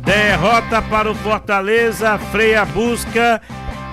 Derrota para o Fortaleza, freia a busca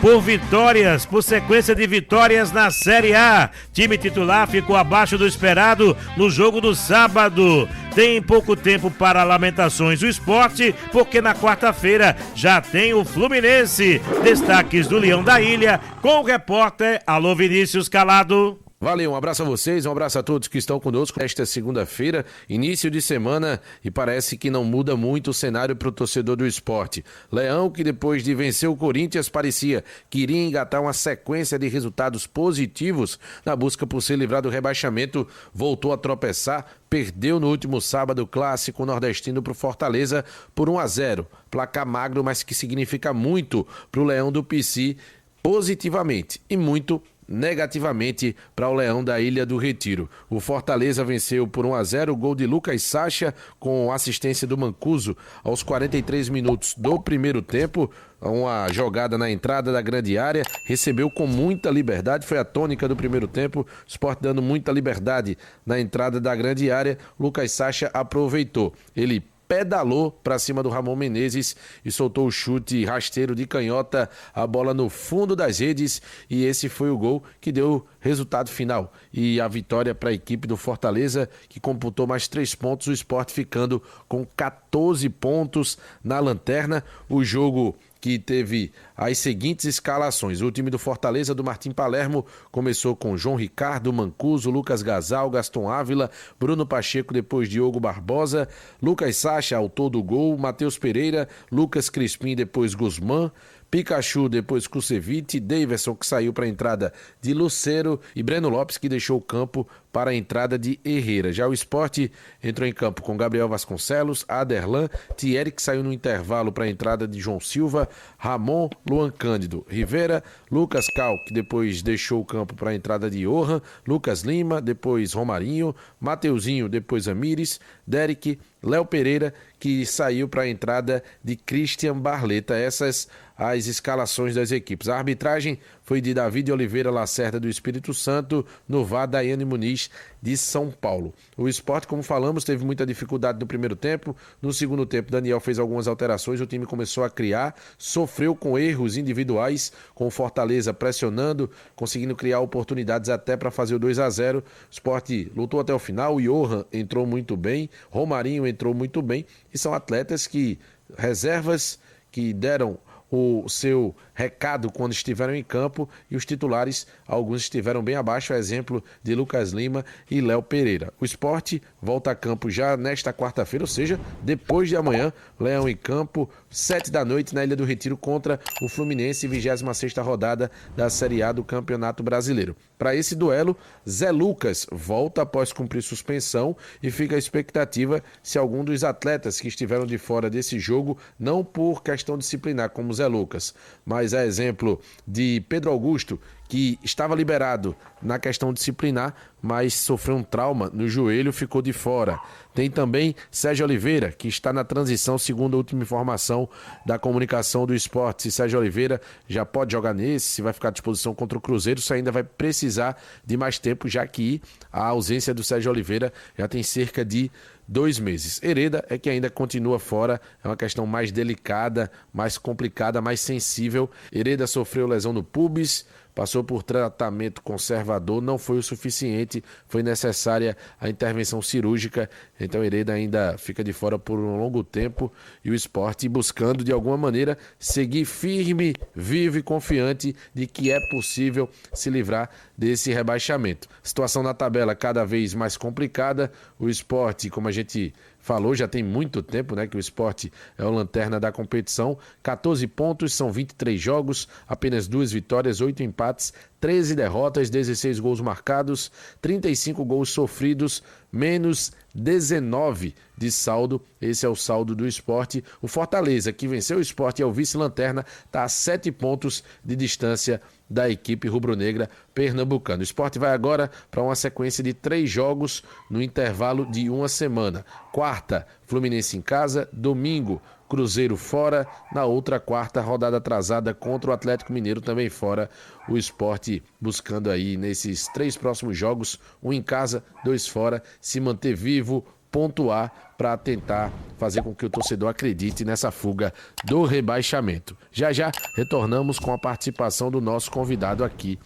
por vitórias, por sequência de vitórias na Série A. Time titular ficou abaixo do esperado no jogo do sábado. Tem pouco tempo para lamentações o Sport, porque na quarta-feira já tem o Fluminense. Destaques do Leão da Ilha com o repórter Alô Vinícius Calado. Valeu, um abraço a vocês, um abraço a todos que estão conosco esta segunda-feira, início de semana, e parece que não muda muito o cenário para o torcedor do Sport. Leão, que depois de vencer o Corinthians, parecia que iria engatar uma sequência de resultados positivos na busca por se livrar do rebaixamento, voltou a tropeçar, perdeu no último sábado o clássico nordestino para o Fortaleza por 1-0. Placar magro, mas que significa muito para o Leão do PC positivamente e muito negativamente para o Leão da Ilha do Retiro. O Fortaleza venceu por 1-0, o gol de Lucas Sacha com assistência do Mancuso aos 43 minutos do primeiro tempo. Uma jogada na entrada da grande área, recebeu com muita liberdade, foi a tônica do primeiro tempo, o Sport dando muita liberdade na entrada da grande área. Lucas Sacha aproveitou, ele pedalou para cima do Ramon Menezes e soltou o chute rasteiro de canhota, a bola no fundo das redes, e esse foi o gol que deu resultado final. E a vitória para a equipe do Fortaleza, que computou mais 3 pontos, o Sport ficando com 14 pontos na lanterna. O jogo que teve as seguintes escalações. O time do Fortaleza, do Martim Palermo, começou com João Ricardo, Mancuso, Lucas Gasal, Gaston Ávila, Bruno Pacheco, depois Diogo Barbosa, Lucas Sacha, autor do gol, Matheus Pereira, Lucas Crispim, depois Guzmán, Pikachu, depois Kusevich, Daverson, que saiu para a entrada de Lucero, e Breno Lopes, que deixou o campo para a entrada de Herrera. Já o Sport entrou em campo com Gabriel Vasconcelos, Aderlan, Thierry, que saiu no intervalo para a entrada de João Silva, Ramon, Luan Cândido, Rivera, Lucas Cal, que depois deixou o campo para a entrada de Johan, Lucas Lima, depois Romarinho, Mateuzinho, depois Amires, Derek, Léo Pereira, que saiu para a entrada de Christian Barleta. Essas as escalações das equipes. A arbitragem foi de David Oliveira Lacerda, do Espírito Santo, no VAR Daiane Muniz, de São Paulo. O Sport, como falamos, teve muita dificuldade no primeiro tempo. No segundo tempo, Daniel fez algumas alterações, o time começou a criar, sofreu com erros individuais, com o Fortaleza pressionando, conseguindo criar oportunidades até para fazer o 2-0. O Sport lutou até o final, o Johan entrou muito bem, Romarinho entrou muito bem, e são atletas que, reservas, que deram o seu recado quando estiveram em campo, e os titulares, alguns estiveram bem abaixo, a exemplo de Lucas Lima e Léo Pereira. O Sport volta a campo já nesta quarta-feira, ou seja, depois de amanhã, Leão em campo, 19h na Ilha do Retiro contra o Fluminense, 26ª rodada da Série A do Campeonato Brasileiro. Para esse duelo, Zé Lucas volta após cumprir suspensão e fica a expectativa se algum dos atletas que estiveram de fora desse jogo, não por questão disciplinar como Zé Lucas, mas a exemplo de Pedro Augusto, que estava liberado na questão disciplinar, mas sofreu um trauma no joelho, ficou de fora. Tem também Sérgio Oliveira, que está na transição, segundo a última informação da comunicação do Sport. Se Sérgio Oliveira já pode jogar nesse, se vai ficar à disposição contra o Cruzeiro, se ainda vai precisar de mais tempo, já que a ausência do Sérgio Oliveira já tem cerca de 2 meses. Hereda é que ainda continua fora, é uma questão mais delicada, mais complicada, mais sensível. Hereda sofreu lesão no pubis, passou por tratamento conservador, não foi o suficiente, foi necessária a intervenção cirúrgica, então Hereda ainda fica de fora por um longo tempo, e o Sport buscando de alguma maneira seguir firme, vivo e confiante de que é possível se livrar desse rebaixamento. Situação na tabela cada vez mais complicada, o Sport, como a gente falou, já tem muito tempo, né, que o Sport é o lanterna da competição, 14 pontos, são 23 jogos, apenas 2 vitórias, 8 empates, 13 derrotas, 16 gols marcados, 35 gols sofridos, menos 19 de saldo. Esse é o saldo do Sport. O Fortaleza, que venceu o Sport e é o vice-lanterna, está a 7 pontos de distância da equipe rubro-negra pernambucana. O Sport vai agora para uma sequência de 3 jogos no intervalo de uma semana. Quarta, Fluminense em casa. Domingo, Cruzeiro fora. Na outra quarta, rodada atrasada contra o Atlético Mineiro, também fora. O Sport buscando aí nesses 3 próximos jogos, 1 em casa, 2 fora, se manter vivo, pontuar para tentar fazer com que o torcedor acredite nessa fuga do rebaixamento. Já já retornamos com a participação do nosso convidado aqui.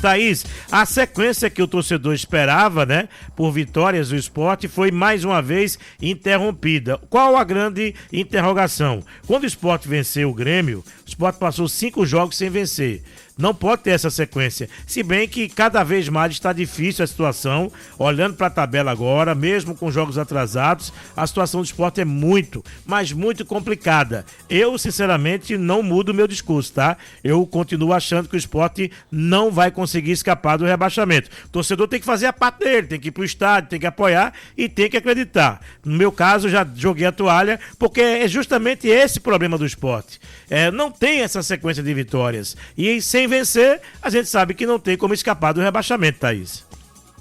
Thaís, a sequência que o torcedor esperava, né, por vitórias do Sport foi mais uma vez interrompida. Qual a grande interrogação? Quando o Sport venceu o Grêmio, o Sport passou 5 jogos sem vencer. Não pode ter essa sequência, se bem que cada vez mais está difícil a situação, olhando para a tabela agora, mesmo com jogos atrasados, a situação do Sport é muito, mas muito complicada. Eu, sinceramente, não mudo o meu discurso, tá? Eu continuo achando que o Sport não vai conseguir escapar do rebaixamento. O torcedor tem que fazer a parte dele, tem que ir pro estádio, tem que apoiar e tem que acreditar. No meu caso, já joguei a toalha, porque é justamente esse problema do Sport. Não tem essa sequência de vitórias. E sem vencer, a gente sabe que não tem como escapar do rebaixamento, Thaís.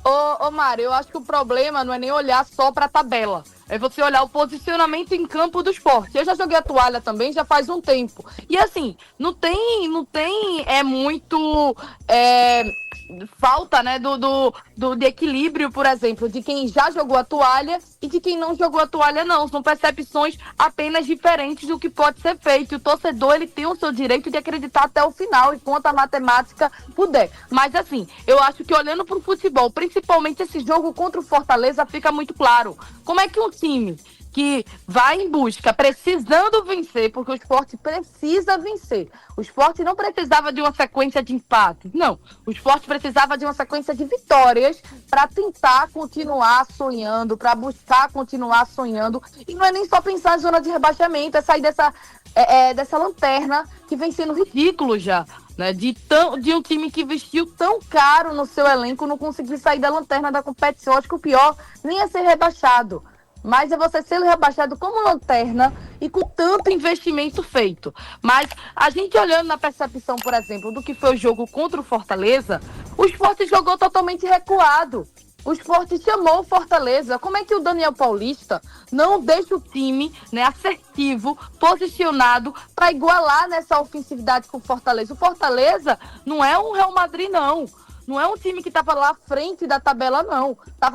Ô Mário, eu acho que o problema não é nem olhar só pra tabela. É você olhar o posicionamento em campo do Sport. Eu já joguei a toalha também, já faz um tempo. E assim, não tem muito falta, né, de equilíbrio, por exemplo, de quem já jogou a toalha e de quem não jogou a toalha, não. São percepções apenas diferentes do que pode ser feito. E o torcedor, ele tem o seu direito de acreditar até o final, enquanto a matemática puder. Mas assim, eu acho que olhando pro futebol, principalmente esse jogo contra o Fortaleza, fica muito claro. Como é que um time que vai em busca, precisando vencer, porque o Sport precisa vencer. O Sport não precisava de uma sequência de empates, não. O Sport precisava de uma sequência de vitórias para tentar continuar sonhando, para buscar continuar sonhando. E não é nem só pensar em zona de rebaixamento, é sair dessa lanterna que vem sendo ridículo já. Né, de um time que investiu tão caro no seu elenco, não conseguir sair da lanterna da competição. Acho que o pior nem é ser rebaixado, mas é você ser rebaixado como lanterna e com tanto investimento feito. Mas a gente olhando na percepção, por exemplo, do que foi o jogo contra o Fortaleza, o Sport jogou totalmente recuado. O Sport chamou o Fortaleza. Como é que o Daniel Paulista não deixa o time, né, assertivo, posicionado, para igualar nessa ofensividade com o Fortaleza? O Fortaleza não é um Real Madrid, não. Não é um time que estava lá à frente da tabela, não. Tá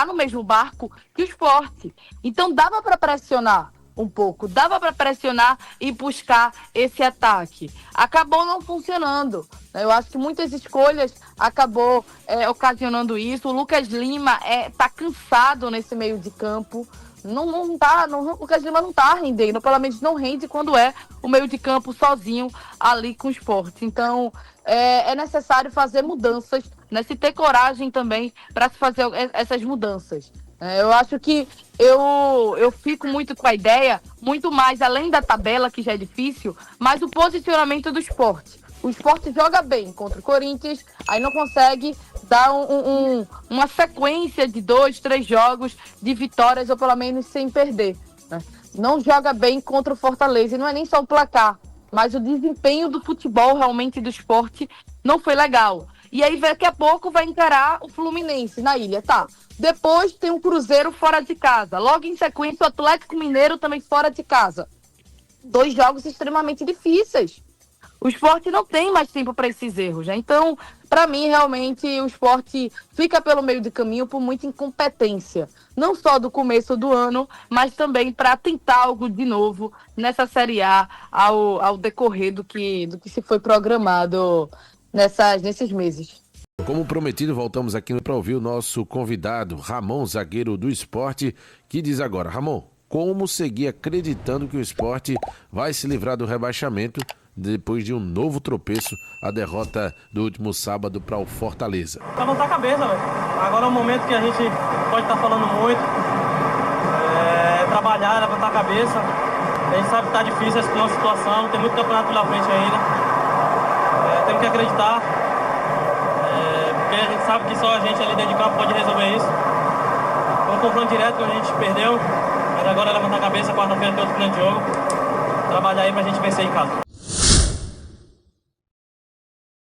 no mesmo barco que o Sport. Então dava para pressionar um pouco, dava para pressionar e buscar esse ataque. Acabou não funcionando. Eu acho que muitas escolhas acabou ocasionando isso. O Lucas Lima tá cansado nesse meio de campo. O Lucas Lima não tá rendendo, pelo menos não rende quando é o meio de campo sozinho ali com o Sport. Então é necessário fazer mudanças, né? Se ter coragem também para se fazer essas mudanças. Eu acho que eu fico muito com a ideia, muito mais além da tabela, que já é difícil, mas o posicionamento do Sport. O Sport joga bem contra o Corinthians, aí não consegue dar uma sequência de 2, 3 jogos de vitórias, ou pelo menos sem perder, né? Não joga bem contra o Fortaleza, e não é nem só o placar, mas o desempenho do futebol realmente do Sport não foi legal. E aí daqui a pouco vai encarar o Fluminense na ilha, tá? Depois tem o Cruzeiro fora de casa. Logo em sequência o Atlético Mineiro também fora de casa. 2 jogos extremamente difíceis. O Sport não tem mais tempo para esses erros, né? Então, para mim, realmente, o Sport fica pelo meio do caminho por muita incompetência. Não só do começo do ano, mas também para tentar algo de novo nessa Série A ao decorrer do que se foi programado nesses meses. Como prometido, voltamos aqui para ouvir o nosso convidado, Ramon, zagueiro do Sport, que diz agora: Ramon, como seguir acreditando que o Sport vai se livrar do rebaixamento depois de um novo tropeço, a derrota do último sábado para o Fortaleza? Pra levantar a cabeça, velho. Agora é um momento que a gente pode estar falando muito, trabalhar, levantar a cabeça. A gente sabe que tá difícil essa nossa situação, tem muito campeonato pela frente ainda. Temos que acreditar, porque a gente sabe que só a gente ali dentro de campo pode resolver isso. Foi um confronto direto que a gente perdeu, mas agora é levantar a cabeça, quarta-feira tem outro grande jogo. Trabalhar aí pra gente vencer em casa.